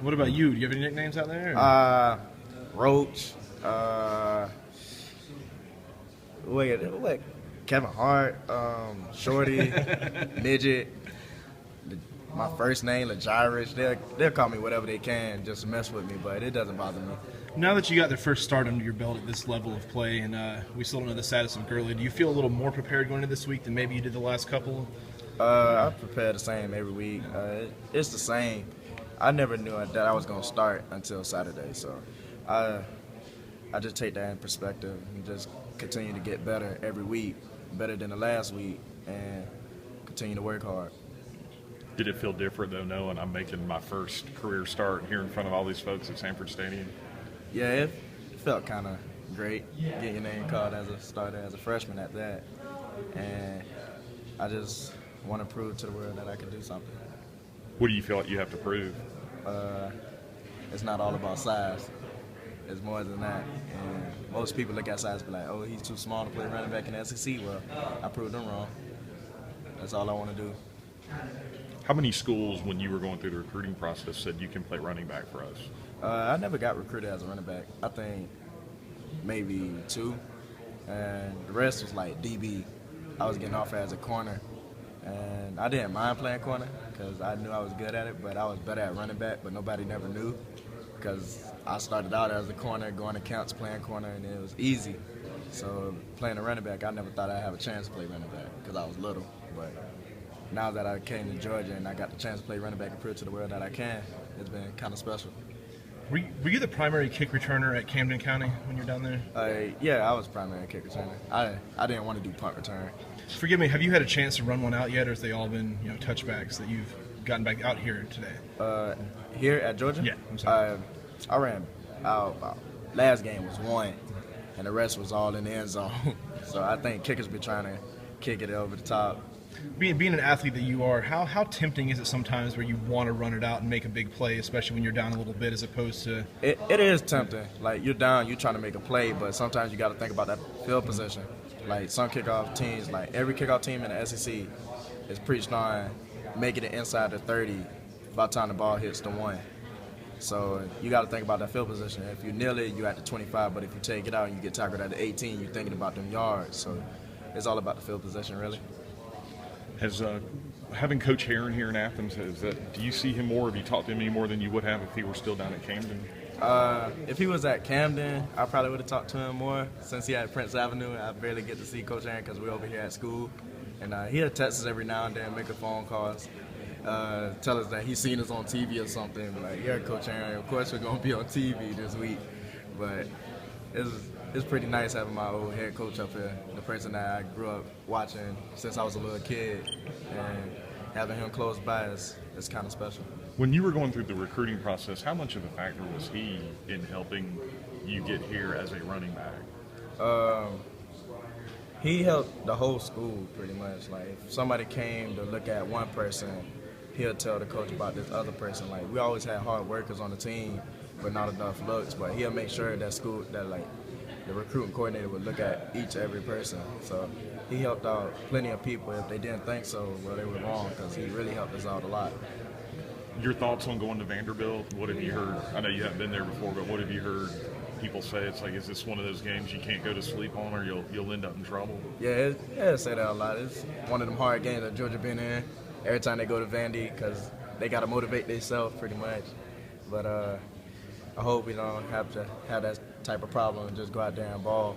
What about you? Do you have any nicknames out there? Roach. What? Kevin Hart. Shorty. Midget. My first name, LaJairus. They'll call me whatever they can just to mess with me, but it doesn't bother me. Now that you got the first start under your belt at this level of play, and we still don't know the status of Gurley, do you feel a little more prepared going into this week than maybe you did the last couple? I prepare the same every week. It's the same. I never knew that I was going to start until Saturday, so I just take that in perspective and just continue to get better every week, better than the last week, and continue to work hard. Did it feel different, though, knowing I'm making my first career start here in front of all these folks at Sanford Stadium? Yeah, it felt kind of great getting your name called as a starter, as a freshman at that. And I just want to prove to the world that I can do something. What do you feel like you have to prove? It's not all about size. It's more than that. And most people look at size and be like, oh, he's too small to play running back in the SEC. Well, I proved them wrong. That's all I want to do. How many schools, when you were going through the recruiting process, said you can play running back for us? I never got recruited as a running back. I think maybe 2. And the rest was like DB. I was getting offered as a corner. And I didn't mind playing corner because I knew I was good at it, but I was better at running back, but nobody never knew because I started out as a corner, going to camps, playing corner, and it was easy. So playing a running back, I never thought I'd have a chance to play running back because I was little. But now that I came to Georgia and I got the chance to play running back and prove to the world that I can, it's been kind of special. Were you the primary kick returner at Camden County when you were down there? Yeah, I was primary kick returner. I didn't want to do punt return. Forgive me, have you had a chance to run one out yet, or has they all been touchbacks that you've gotten back out here today? Here at Georgia? Yeah, I'm sorry. I ran out. Last game was 1, and the rest was all in the end zone. So I think kickers be trying to kick it over the top. Being an athlete that you are, how tempting is it sometimes where you want to run it out and make a big play, especially when you're down a little bit, as opposed to... It is tempting. Like, you're down, you're trying to make a play, but sometimes you got to think about that field position. Like, some kickoff teams, like every kickoff team in the SEC is preached on making it inside the 30 by the time the ball hits the 1. So you got to think about that field position. If you nail it, you're at the 25, but if you take it out and you get tackled at the 18, you're thinking about them yards. So it's all about the field position, really. Has having Coach Heron here in Athens, do you see him more? Have you talked to him any more than you would have if he were still down at Camden? If he was at Camden, I probably would have talked to him more. Since he had Prince Avenue, I barely get to see Coach Heron because we're over here at school. And he'll text us every now and then, make a phone calls, tell us that he's seen us on TV or something. Like, yeah, Coach Heron, of course we're going to be on TV this week. But it's pretty nice having my old head coach up here, the person that I grew up watching since I was a little kid, and having him close by is kind of special. When you were going through the recruiting process, how much of a factor was he in helping you get here as a running back? He helped the whole school pretty much. Like, if somebody came to look at one person, he'll tell the coach about this other person. Like, we always had hard workers on the team, but not enough looks. But he'll make sure that the recruiting coordinator would look at every person. So he helped out plenty of people. If they didn't think so, well, they were wrong because he really helped us out a lot. Your thoughts on going to Vanderbilt? What have you heard? I know you haven't been there before, but what have you heard people say? It's like, is this one of those games you can't go to sleep on or you'll end up in trouble? Yeah, I say that a lot. It's one of them hard games that Georgia been in. Every time they go to Vandy because they got to motivate themselves pretty much. But I hope we don't have to have that type of problem and just go out there and ball.